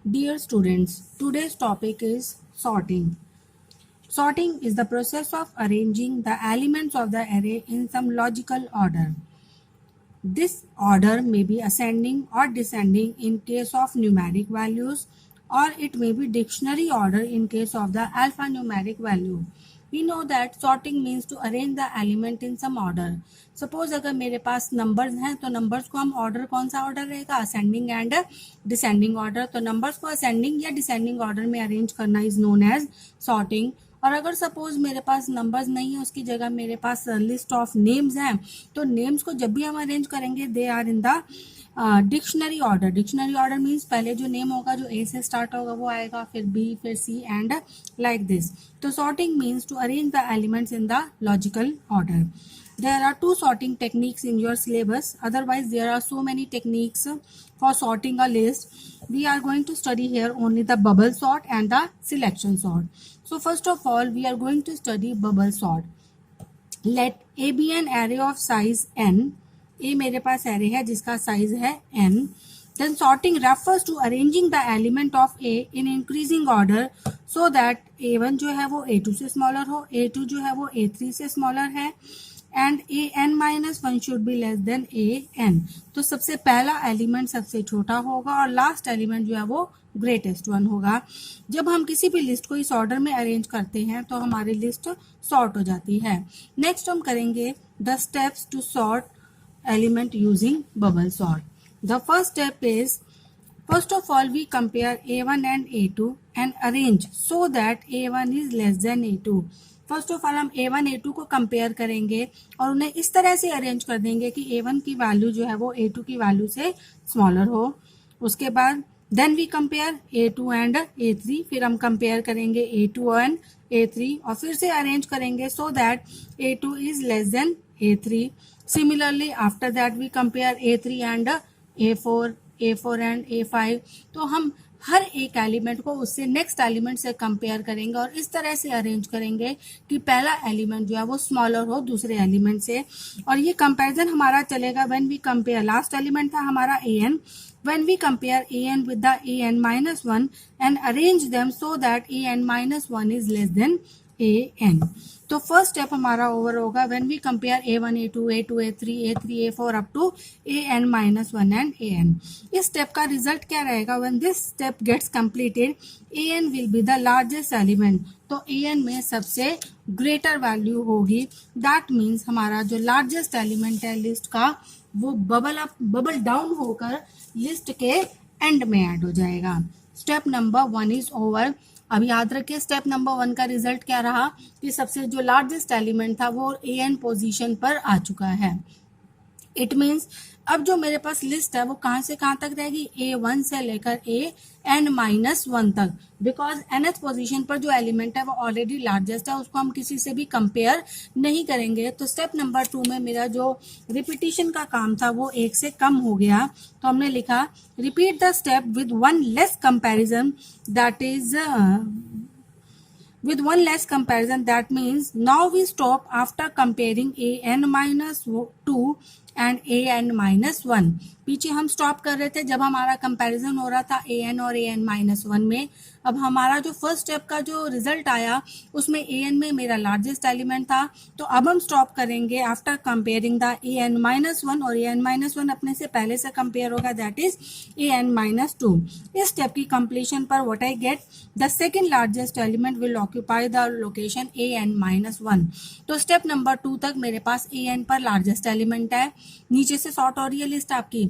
Dear students, today's topic is sorting. Sorting is the process of arranging the elements of the array in some logical order. This order may be ascending or descending in case of numeric values, or it may be dictionary order in case of the alphanumeric value. We know that sorting means to arrange the element in some order. Suppose अगर मेरे पास numbers हैं तो numbers को हम order कौन सा order रहेगा, ascending and descending order. तो numbers को ascending या descending order में arrange करना is known as sorting. और अगर सपोज मेरे पास नंबर्स नहीं है, उसकी जगह मेरे पास लिस्ट ऑफ नेम्स हैं, तो नेम्स को जब भी हम अरेंज करेंगे they are in the dictionary order. Dictionary order means पहले जो नेम होगा जो ए से स्टार्ट होगा वो आएगा, फिर बी, फिर सी एंड लाइक दिस. तो sorting means to arrange the elements in the logical order. There are two sorting techniques in your syllabus. Otherwise, there are so many techniques for sorting a list. We are going to study here only the bubble sort and the selection sort. So first of all, we are going to study bubble sort. Let A be an array of size n. A मेरे पास array है जिसका size है n. Then sorting refers to arranging the element of A in increasing order so that A1 जो है वो A2 से smaller हो, A2 जो है वो A3 से smaller है, and a n minus one should be less than a n. तो सबसे पहला एलिमेंट सबसे छोटा होगा और लास्ट एलिमेंट जो है वो ग्रेटेस्ट वन होगा. जब हम किसी भी लिस्ट को इस ऑर्डर में अरेंज करते हैं तो हमारी लिस्ट सॉर्ट हो जाती है. नेक्स्ट हम करेंगे the steps to sort element using bubble sort. The first step is, first of all we compare a1 and a2 and arrange so that a1 is less than a2. First of all हम a1 a2 को compare करेंगे और उन्हें इस तरह से arrange कर देंगे कि a1 की वैल्यू जो है वो a2 की वैल्यू से स्मॉलर हो. उसके बाद then we compare a2 and a3, फिर हम कंपेयर करेंगे a2 एंड a3 और फिर से अरेंज करेंगे so that a2 is less than a3. Similarly after that we compare a3 and a4 and a5. तो हम हर एक एलिमेंट को उससे नेक्स्ट एलिमेंट से कंपेयर करेंगे और इस तरह से अरेंज करेंगे कि पहला एलिमेंट जो है वो स्मॉलर हो दूसरे एलिमेंट से. और ये कंपैरिजन हमारा चलेगा when we compare, last element था हमारा an, when we compare an with the an minus 1 and arrange them so that an minus 1 is less than an. तो फर्स्ट स्टेप हमारा ओवर होगा when we compare a1 a2 a2 a3 a3 a4 up to an minus 1 and an. इस step का result क्या रहेगा? When this step gets completed an will be the largest element. तो an में सबसे greater value होगी. That means हमारा जो लार्जेस्ट एलिमेंट है लिस्ट का वो बबल डाउन होकर लिस्ट के एंड में ऐड हो जाएगा. Step number 1 is over. अब याद रखिए स्टेप नंबर 1 का रिजल्ट क्या रहा कि सबसे जो लार्जेस्ट एलिमेंट था वो an पोजीशन पर आ चुका है. इट मीन्स अब जो मेरे पास लिस्ट है वो कहाँ से कहाँ तक रहेगी? a1 से लेकर an-1 तक, बिकॉज nth पोजीशन पर जो एलिमेंट है वो ऑलरेडी लार्जेस्ट है, उसको हम किसी से भी कंपेयर नहीं करेंगे. तो स्टेप नंबर 2 में मेरा जो रिपीटिशन का काम था वो 1 से कम हो गया. तो हमने लिखा repeat the step with one less comparison, that is with one less comparison. That means now we stop after comparing an minus 2 and an minus 1. पीछे हम स्टॉप कर रहे थे जब हमारा कंपैरिजन हो रहा था an और an minus 1 में. अब हमारा जो फर्स्ट स्टेप का जो रिजल्ट आया उसमें an में मेरा लार्जेस्ट एलिमेंट था. तो अब हम स्टॉप करेंगे after comparing the an minus 1 और an minus 1 अपने से पहले से कंपेयर होगा, दैट इज an minus 2. इस स्टेप की कंप्लीशन पर what I get, the second largest element will occupy the location an minus 1. तो स्टेप नंबर 2 तक मेरे पास an पर लार्जेस्ट एलिमेंट है. नीचे से सॉर्ट हो रही है लिस्ट आपकी,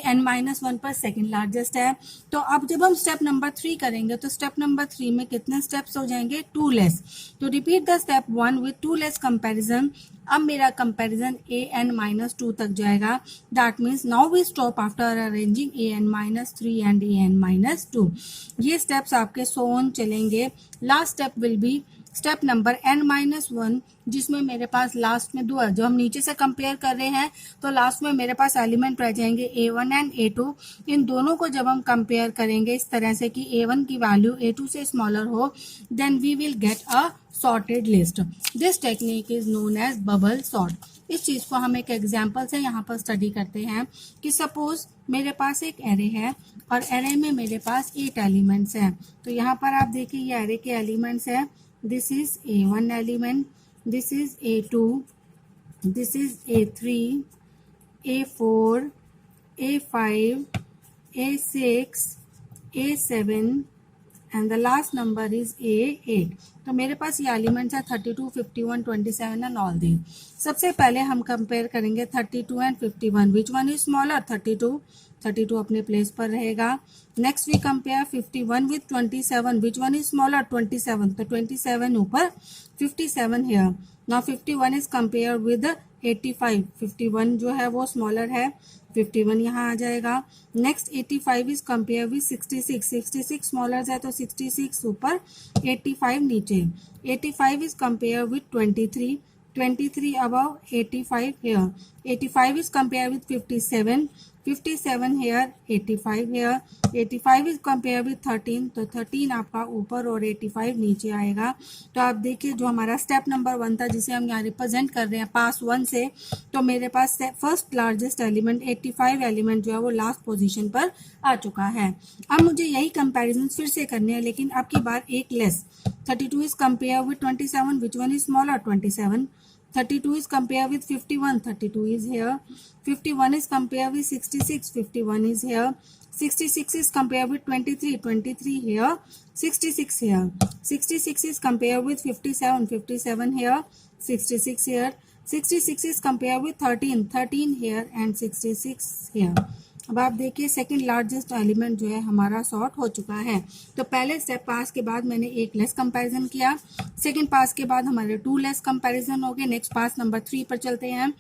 an minus 1 पर सेकेंड लार्जेस्ट है. तो अब जब हम स्टेप नंबर 3 करेंगे तो स्टेप नंबर 3 में कितने स्टेप्स हो जाएंगे? 2 लेस. तो repeat the step 1 with 2 less comparison. अब मेरा कंपैरिजन an minus 2 तक जाएगा. That means now we stop after arranging an minus 3 and an minus 2. ये स्टेप्स आपके सोन चलेंगे. Last step will be step number n-1, जिसमें मेरे पास लास्ट में 2 है. जो हम नीचे से कंपेयर कर रहे हैं तो लास्ट में मेरे पास एलिमेंट रह जाएंगे a1 एंड a2. इन दोनों को जब हम कंपेयर करेंगे इस तरह से कि a1 की वैल्यू a2 से स्मॉलर हो, then we will get a sorted list. This technique is known as bubble sort. इस चीज़ को हम एक एग्जाम्पल से यहाँ पर स्टडी करते हैं कि सपोज मेरे पास एक एरे है और एरे में मेरे पास 8 एलिमेंट्स हैं। तो यहाँ पर आप देखिए ये एरे के एलिमेंट्स हैं। This is A1 element, this is A2, this is A3, A4, A5, A6, A7 and the last number is A8। तो मेरे पास ये एलिमेंट्स है 32, 51, 27 एंड ऑल दी। सबसे पहले हम कंपेयर करेंगे 32 and 51, which one is smaller? 32 अपने प्लेस पर रहेगा। Next we compare 51 with 27, which one is smaller? 27, तो 27 ऊपर, 57 here. Now 51 is compare with 85, 51 जो है वो स्मॉलर है, 51 यहाँ आ जाएगा। Next 85 is compare with 66, 66 smaller है तो 66 ऊपर, 85 नीचे। 85 is compare with 23, 23 above, 85 here। 85 is compared with 57, 57 here, 85 here। 85 is compared with 13, तो 13 आपका ऊपर और 85 नीचे आएगा। तो आप देखिए जो हमारा स्टेप नंबर 1 था जिसे हम यहाँ रिप्रेजेंट कर रहे हैं पास 1 से, तो मेरे पास फर्स्ट लार्जेस्ट एलिमेंट 85 एलिमेंट जो है वो लास्ट पोजीशन पर आ चुका है। अब मुझे यही कंपैरिजन फिर से करने हैं, लेकिन अब की बार एक less. 32 is compared with 27, which one is smaller? 27। 32 is compared with 51, 32 is here। 51 is compared with 66, 51 is here। 66 is compared with 23, 23 here, 66 here। 66 is compared with 57, 57 here, 66 here। 66 is compared with 13, 13 here and 66 here। अब आप देखिए second largest element जो है हमारा sort हो चुका है। तो पहले स्टेप पास के बाद मैंने एक लेस कंपैरिजन किया, सेकंड पास के बाद हमारे 2 लेस कंपैरिजन हो गए। नेक्स्ट पास नंबर 3 पर चलते हैं।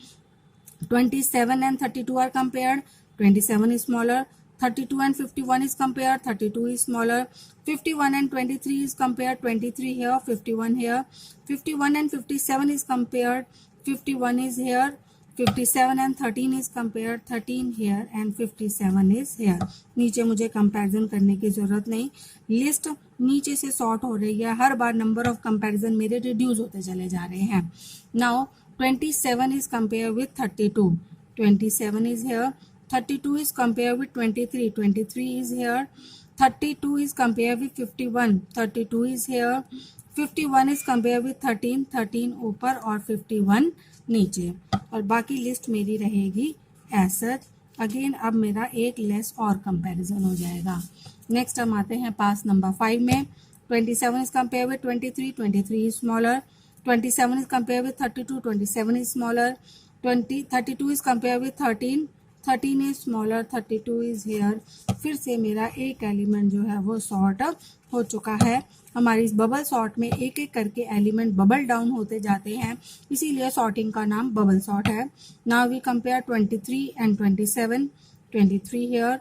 27 and 32 are compared, 27 is smaller. 32 and 51 is compared, 32 is smaller। 51 and 23 is compared, 23 here, 51 here। 51 and 57 is compared, 51 is here। 57 and 13 is compared, 13 here and 57 is here। नीचे मुझे comparison करने की जरूरत नहीं, लिस्ट नीचे से सॉर्ट हो रही है, हर बार नंबर ऑफ कंपैरिजन मेरे रिड्यूस होते चले जा रहे हैं। Now 27 is compared with 32, 27 is here। 32 is compared with 23, 23 is here। 32 is compared with 51, 32 is here। 51 is compared with 13, 13 ऊपर और 51 नीचे, और बाकी लिस्ट मेरी रहेगी ऐसा। अगेन अब मेरा एक लेस और कंपैरिजन हो जाएगा। नेक्स्ट हम आते हैं पास नंबर 5 में। 27 is compared with 23, 23 is smaller। 27 is compared with 32, 27 is smaller। 32 is compared with 13, 13 is smaller, 32 is here। फिर से मेरा एक एलिमेंट जो है वो सॉर्ट हो चुका है। हमारी इस बबल सॉर्ट में एक एक करके एलिमेंट बबल डाउन होते जाते हैं, इसीलिए सॉर्टिंग का नाम बबल सॉर्ट है। Now we compare 23 and 27, 23 here,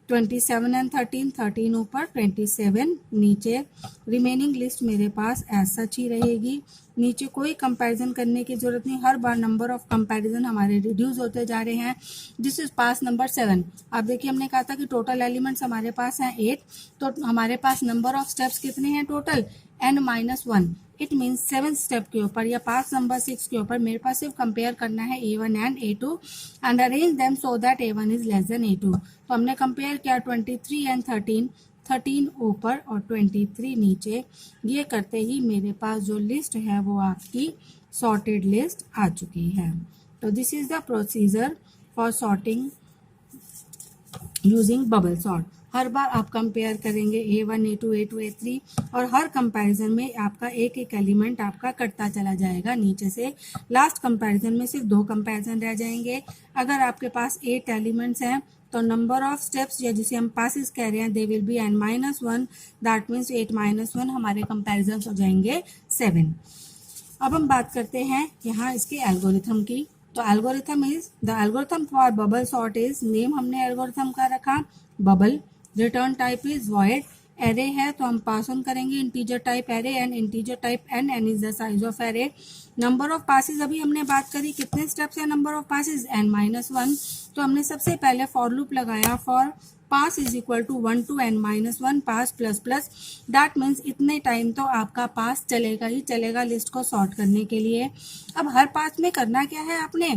27 and 13, 13 ऊपर, 27 नीचे। रिमेनिंग लिस्ट मेरे पास ऐसा ही रहेगी, नीचे कोई कंपैरिजन करने की जरूरत नहीं, हर बार नंबर ऑफ कंपैरिजन हमारे रिड्यूस होते जा रहे हैं। This is pass number 7। आप देखिए हमने कहा था कि टोटल एलिमेंट्स हमारे पास हैं 8, तो हमारे पास नंबर ऑफ स्टेप्स कितने हैं total? n-1। It means 7 step के ऊपर या पास नंबर 6 के ऊपर मेरे पास सिर्फ कंपेयर करना है A1 and A2 and arrange them so that A1 is less then A2। तो हमने कंपेयर किया 23 एंड 13, 13 ऊपर और 23 नीचे। ये करते ही मेरे पास जो लिस्ट है वो आपकी सॉर्टेड लिस्ट आ चुकी है। तो this is the procedure for sorting using bubble sort. हर बार आप कंपेयर करेंगे A1, A2, A2, A3 और हर कंपैरिजन में आपका एक एक एलिमेंट आपका कटता चला जाएगा नीचे से। लास्ट कंपैरिजन में सिर्फ 2 कंपैरिजन रह जाएंगे। अगर आपके पास 8 एलिमेंट्स हैं तो नंबर ऑफ स्टेप्स या जिसे हम पासेस कह रहे हैं they will be n-1, that means 8-1 हमारे कंपैरिजन हो जाएंगे 7। अब हम बात करते हैं यहाँ इसके एल्गोरिथम की। तो algorithm is the algorithm for bubble sort is, name हमने एल्गोरिथम का रखा bubble. Return type is void. Array है तो हम पास ऑन करेंगे integer type array and integer type n, n is the size of array. Number of passes अभी हमने बात करी, कितने स्टेप्स है नंबर ऑफ पासेस? n-1। तो हमने सबसे पहले फॉर लूप लगाया for pass is equal to 1 to n minus 1 pass plus plus, that means इतने टाइम तो आपका पास चलेगा ही चलेगा लिस्ट को सॉर्ट करने के लिए। अब हर पास में करना क्या है, आपने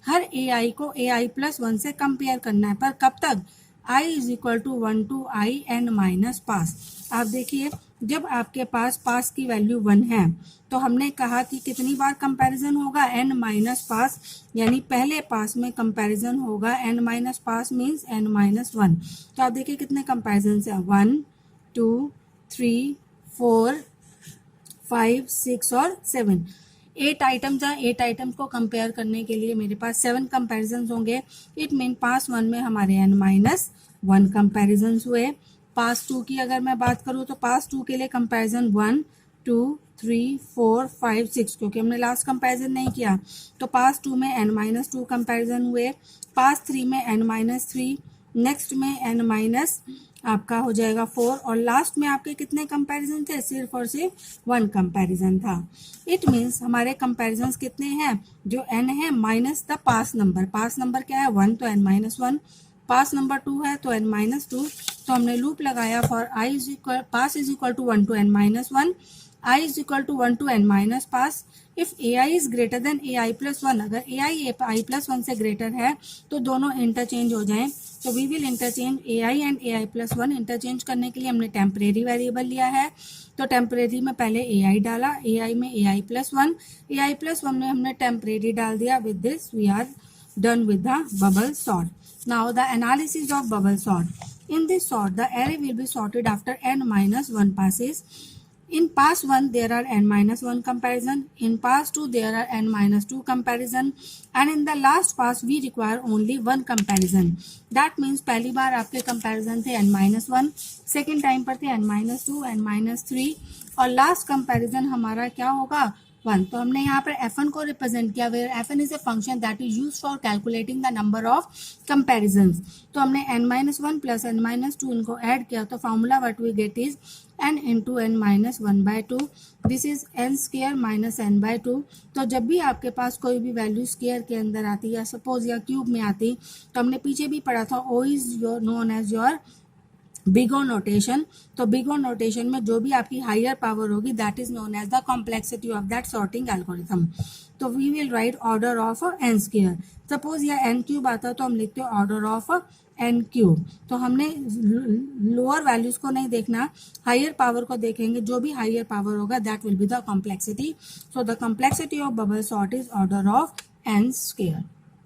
हर ai को ai प्लस 1 से कंपेयर करना है, पर कब तक, i is equal to 1 to i n minus pass. आप देखिए जब आपके पास की वैल्यू 1 है तो हमने कहा कि कितनी बार कंपैरिजन होगा, n माइनस पास, यानी पहले पास में कंपैरिजन होगा, n माइनस पास मीन्स n माइनस 1। तो आप देखिए कितने कंपैरिजन है, 1 2 3 4 5 6 और 7, 8 आइटम्स हैं। 8 आइटम्स को कंपेयर करने के लिए मेरे पास 7 कंपैरिजन होंगे। इट मीन पास 1 में हमारे n माइनस 1 कंपैरिजन हुए। पास 2 की अगर मैं बात करूँ तो पास 2 के लिए कंपैरिजन 1 2 3 4 5 6, क्योंकि हमने लास्ट कंपैरिजन नहीं किया, तो पास 2 में n माइनस 2 कंपैरिजन हुए। पास 3 में n माइनस 3, नेक्स्ट में n माइनस आपका हो जाएगा 4, और लास्ट में आपके कितने कंपैरिजन थे, सिर्फ और सिर्फ 1 कंपैरिजन था। इट मीन्स हमारे कंपैरिजन कितने हैं, जो n है minus the pass number. Pass number क्या है 1, तो n माइनस 1, पास नंबर 2 है तो n माइनस 2। तो हमने लूप लगाया for i is equal pass is equal to 1 to n minus 1, i is equal to 1 to n minus pass. If ai is greater than ai plus 1, अगर ai ai plus 1 से greater है तो दोनों interchange हो जाएं, तो we will interchange ai and ai plus 1। Interchange करने के लिए हमने टेम्परेरी वेरिएबल लिया है, तो टेम्परेरी में पहले ai डाला, ai में ai प्लस 1, ai प्लस 1 में हमने टेम्परेरी डाल दिया। With this we are done with the bubble sort. Now the analysis of bubble sort. In this sort, the array will be sorted after n minus 1 passes. In pass 1, there are n minus 1 comparison. In pass 2, there are n minus 2 comparison. And in the last pass, we require only 1 comparison. That means पहली बार आपके comparison थे n minus 1, second time पर थे n minus 2, n minus 3, और last comparison हमारा क्या होगा 1। तो हमने यहाँ पर fn को रिप्रेजेंट किया, where fn is a function that is used for calculating the number of comparisons. तो हमने n minus 1 plus n minus 2 इनको ऐड किया, तो formula what we get is n into n minus 1 by 2, this is n square minus n by 2। तो जब भी आपके पास कोई भी वैल्यू स्क्वायर के अंदर आती या सपोज या क्यूब में आती, तो हमने पीछे भी पढ़ा था o is your known as your big O notation. तो बिग ओ नोटेशन में जो भी आपकी हायर पावर होगी that is known as the complexity of that sorting algorithm. तो we will write order of n square. Suppose या n cube आता तो हम लिखते हैं ऑर्डर ऑफ n क्यूब। तो हमने लोअर वैल्यूज को नहीं देखना, हायर पावर को देखेंगे, जो भी हायर पावर होगा that will be the complexity. So the complexity of bubble sort is order of n square.